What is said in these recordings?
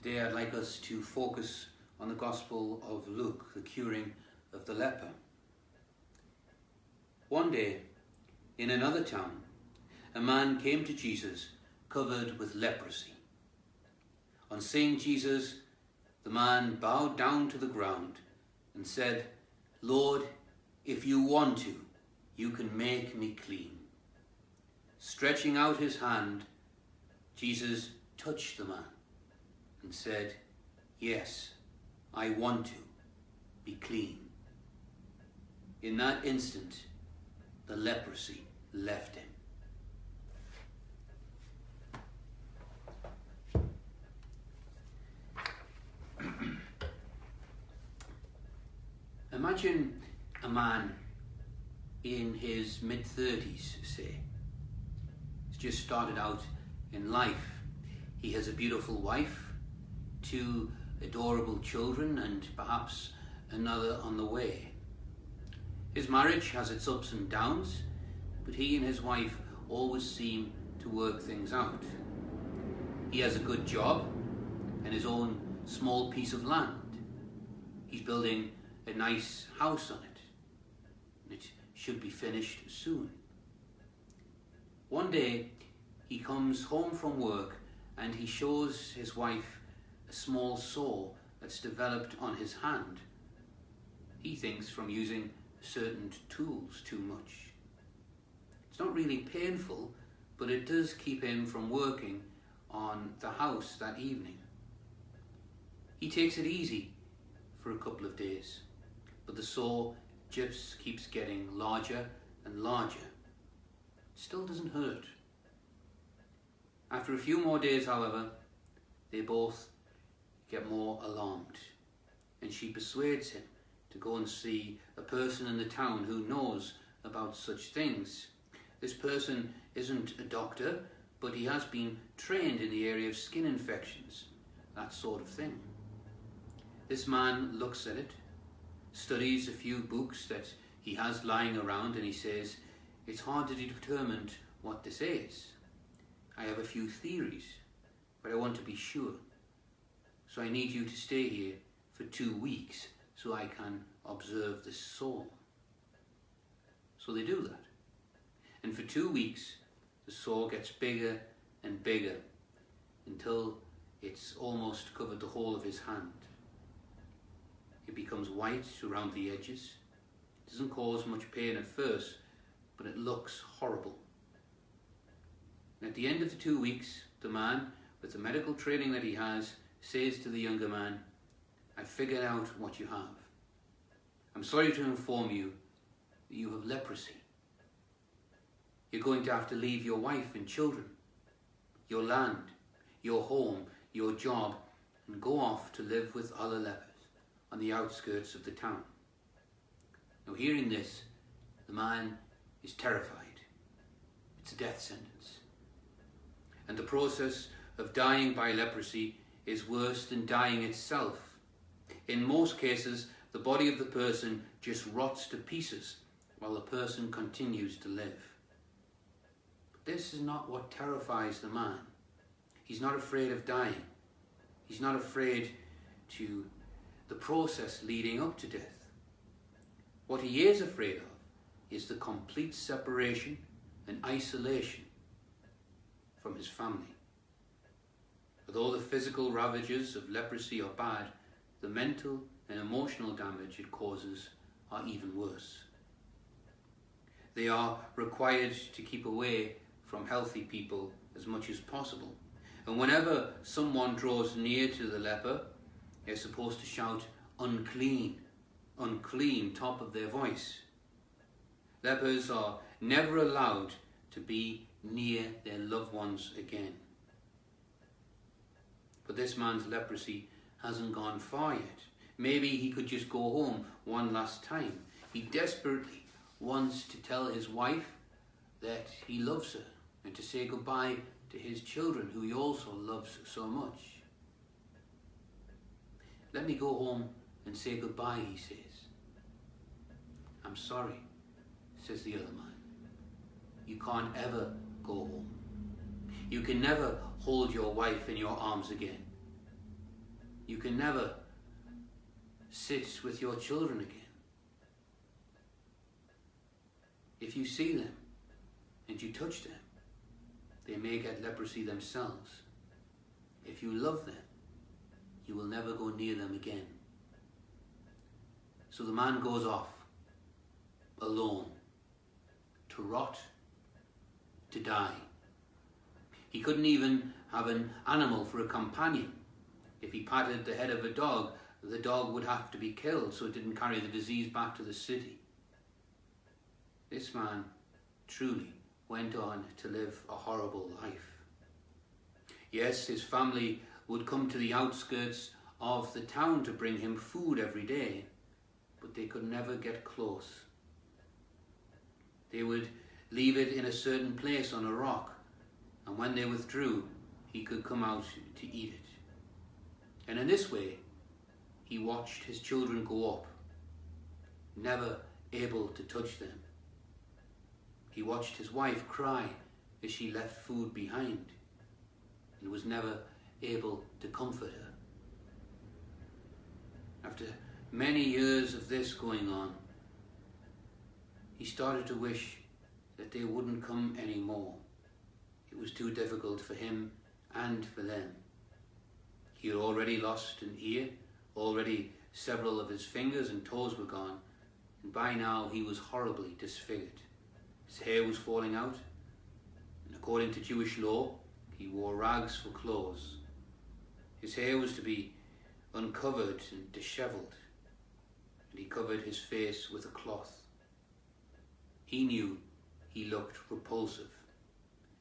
Today I'd like us to focus on the Gospel of Luke, the curing of the leper. One day, in another town, a man came to Jesus covered with leprosy. On seeing Jesus, the man bowed down to the ground and said, "Lord, if you want to, you can make me clean." Stretching out his hand, Jesus touched the man and said, "Yes, I want to be clean." In that instant, the leprosy left him. Imagine a man in his mid-30s, say. He's just started out in life. He has a beautiful wife, 2 adorable children, and perhaps another on the way. His marriage has its ups and downs, but he and his wife always seem to work things out. He has a good job and his own small piece of land. He's building a nice house on it. It should be finished soon. One day, he comes home from work and he shows his wife a small sore that's developed on his hand. He thinks from using certain tools too much. It's not really painful, but it does keep him from working on the house that evening. He takes it easy for a couple of days, but the sore just keeps getting larger and larger. It still doesn't hurt. After a few more days, however, they both get more alarmed, and she persuades him to go and see a person in the town who knows about such things. This person isn't a doctor, but he has been trained in the area of skin infections, that sort of thing. This man looks at it, studies a few books that he has lying around, and he says, "It's hard to determine what this is. I have a few theories, but I want to be sure. So I need you to stay here for 2 weeks so I can observe the sore." So they do that. And for 2 weeks, the sore gets bigger and bigger until it's almost covered the whole of his hand. It becomes white around the edges. It doesn't cause much pain at first, but it looks horrible. And at the end of the 2 weeks, the man, with the medical training that he has, says to the younger man, "I've figured out what you have. I'm sorry to inform you that you have leprosy. You're going to have to leave your wife and children, your land, your home, your job, and go off to live with other lepers on the outskirts of the town." Now, hearing this, the man is terrified. It's a death sentence. And the process of dying by leprosy is worse than dying itself. In most cases, the body of the person just rots to pieces while the person continues to live. But this is not what terrifies the man. He's not afraid of dying. He's not afraid to the process leading up to death. What he is afraid of is the complete separation and isolation from his family. Although the physical ravages of leprosy are bad, the mental and emotional damage it causes are even worse. They are required to keep away from healthy people as much as possible. And whenever someone draws near to the leper, they're supposed to shout, "Unclean, unclean," top of their voice. Lepers are never allowed to be near their loved ones again. But this man's leprosy hasn't gone far yet. Maybe he could just go home one last time. He desperately wants to tell his wife that he loves her and to say goodbye to his children, who he also loves so much. "Let me go home and say goodbye," he says. "I'm sorry," says the other man. "You can't ever go home. You can never hold your wife in your arms again. You can never sit with your children again. If you see them and you touch them, they may get leprosy themselves. If you love them, you will never go near them again. So the man goes off, alone, to rot, to die. He couldn't even have an animal for a companion. If he patted the head of a dog, the dog would have to be killed so it didn't carry the disease back to the city. This man truly went on to live a horrible life. Yes, his family would come to the outskirts of the town to bring him food every day, but they could never get close. They would leave it in a certain place on a rock, and when they withdrew, he could come out to eat it. And in this way, he watched his children grow up, never able to touch them. He watched his wife cry as she left food behind and was never able to comfort her. After many years of this going on, he started to wish that they wouldn't come anymore. It was too difficult for him and for them. He had already lost an ear, already several of his fingers and toes were gone, and by now he was horribly disfigured. His hair was falling out, and according to Jewish law, he wore rags for clothes. His hair was to be uncovered and dishevelled, and he covered his face with a cloth. He knew he looked repulsive,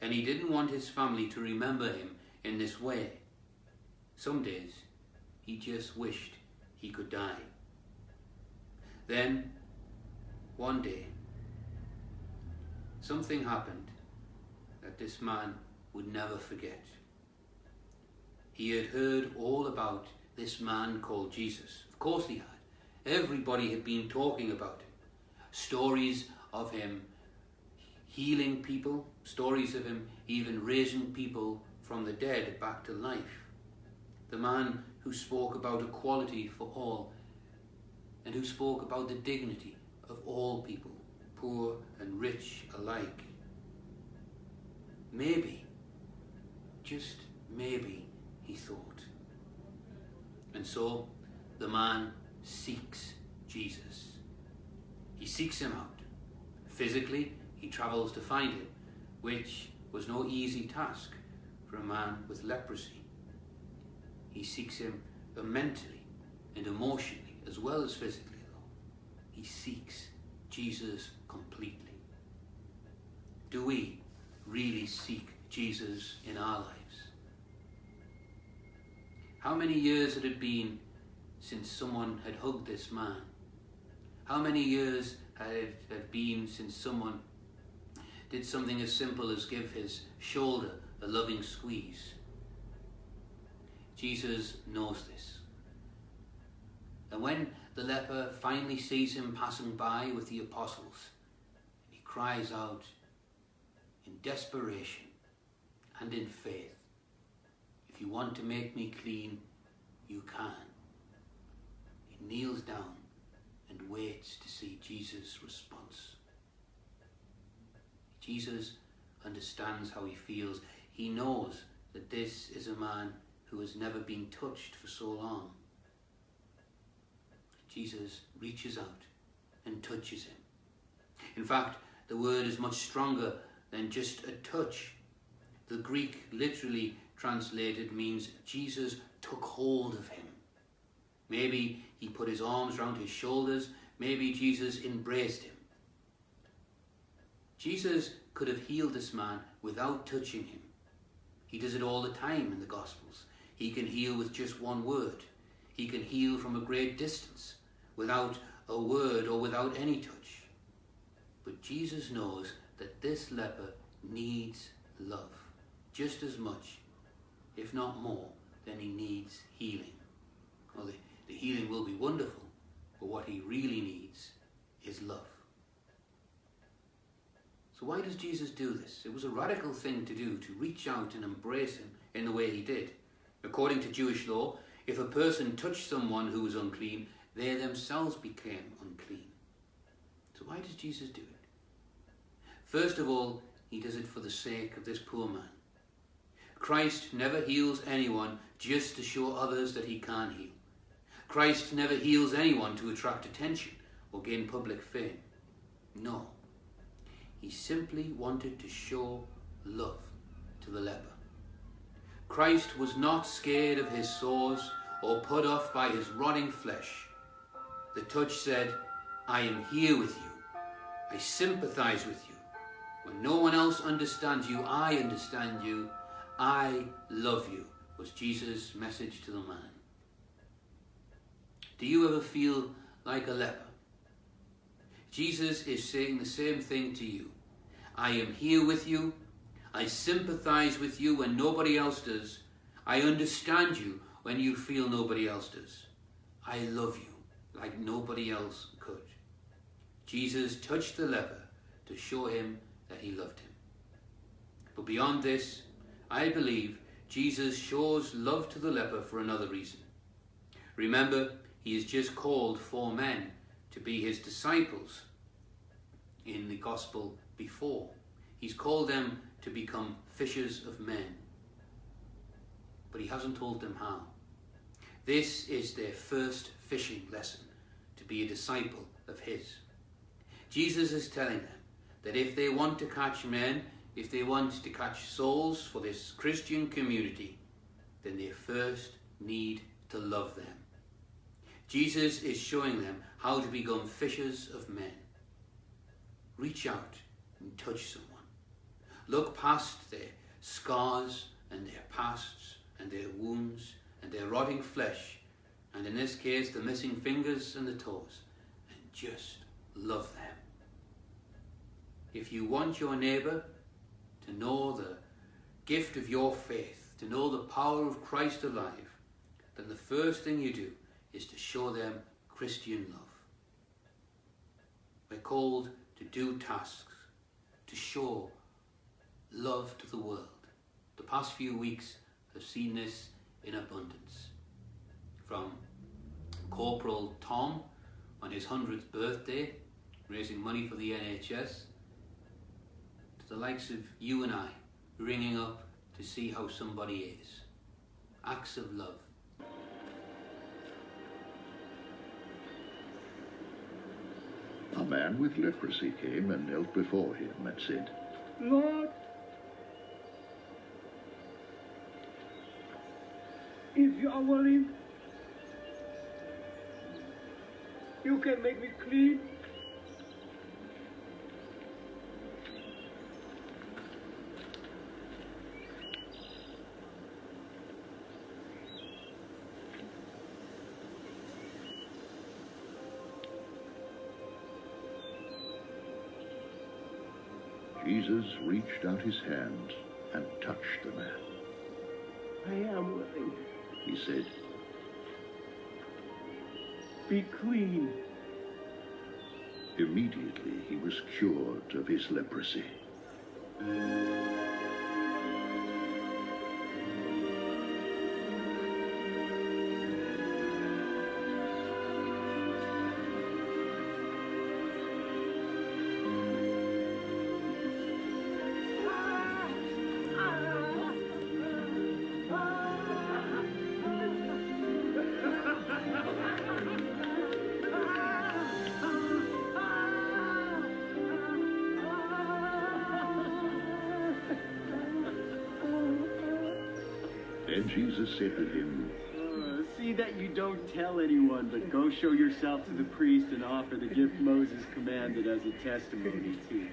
and he didn't want his family to remember him in this way. Some days, he just wished he could die. Then, one day, something happened that this man would never forget. He had heard all about this man called Jesus. Of course he had. Everybody had been talking about him. Stories of him healing people, stories of him even raising people from the dead back to life. The man who spoke about equality for all and who spoke about the dignity of all people, poor and rich alike. Maybe, just maybe, he thought. And so the man seeks Jesus. He seeks him out. Physically, he travels to find him, which was no easy task for a man with leprosy. He seeks him mentally and emotionally as well as physically, though. He seeks Jesus completely. Do we really seek Jesus in our lives? How many years had it been since someone had hugged this man? How many years had it been since someone did something as simple as give his shoulder a loving squeeze? Jesus knows this. And when the leper finally sees him passing by with the apostles, he cries out in desperation and in faith, "If you want to make me clean, you can." He kneels down and waits to see Jesus' response. Jesus understands how he feels. He knows that this is a man who has never been touched for so long. Jesus reaches out and touches him. In fact, the word is much stronger than just a touch. The Greek literally translated means Jesus took hold of him. Maybe he put his arms around his shoulders. Maybe Jesus embraced him. Jesus could have healed this man without touching him. He does it all the time in the Gospels. He can heal with just one word. He can heal from a great distance, without a word or without any touch. But Jesus knows that this leper needs love just as much, if not more, than he needs healing. Well, the healing will be wonderful, but what he really needs is love. So why does Jesus do this? It was a radical thing to do, to reach out and embrace him in the way he did. According to Jewish law, If a person touched someone who was unclean, they themselves became unclean. So why does Jesus do it? First of all, he does it for the sake of this poor man. Christ never heals anyone just to show others that he can heal. Christ never heals anyone to attract attention or gain public fame. No. He simply wanted to show love to the leper. Christ was not scared of his sores or put off by his rotting flesh. The touch said, I am here with you. I sympathize with you. When no one else understands you, I understand you. I love you, was Jesus' message to the man. Do you ever feel like a leper? Jesus is saying the same thing to you. I am here with you. I sympathize with you when nobody else does. I understand you when you feel nobody else does. I love you like nobody else could. Jesus touched the leper to show him that he loved him. But beyond this, I believe Jesus shows love to the leper for another reason. Remember, he has just called 4 men to be his disciples in the gospel before. He's called them to become fishers of men. But he hasn't told them how. This is their first fishing lesson, to be a disciple of his. Jesus is telling them that if they want to catch men, if they want to catch souls for this Christian community, then they first need to love them. Jesus is showing them how to become fishers of men. Reach out and touch someone. Look past their scars and their pasts and their wounds and their rotting flesh, and in this case the missing fingers and the toes, and just love them. If you want your neighbour to know the gift of your faith, to know the power of Christ alive, then the first thing you do is to show them Christian love. We're called to do tasks, to show love to the world. The past few weeks have seen this in abundance. From Corporal Tom on his 100th birthday, raising money for the NHS, to the likes of you and I, ringing up to see how somebody is. Acts of love. A man with leprosy came and knelt before him and said, Lord, if you are willing, you can make me clean. Jesus reached out his hand and touched the man. I am willing. He said, Be clean. Immediately he was cured of his leprosy. Then Jesus said to him, See that you don't tell anyone, but go show yourself to the priest and offer the gift Moses commanded as a testimony to you.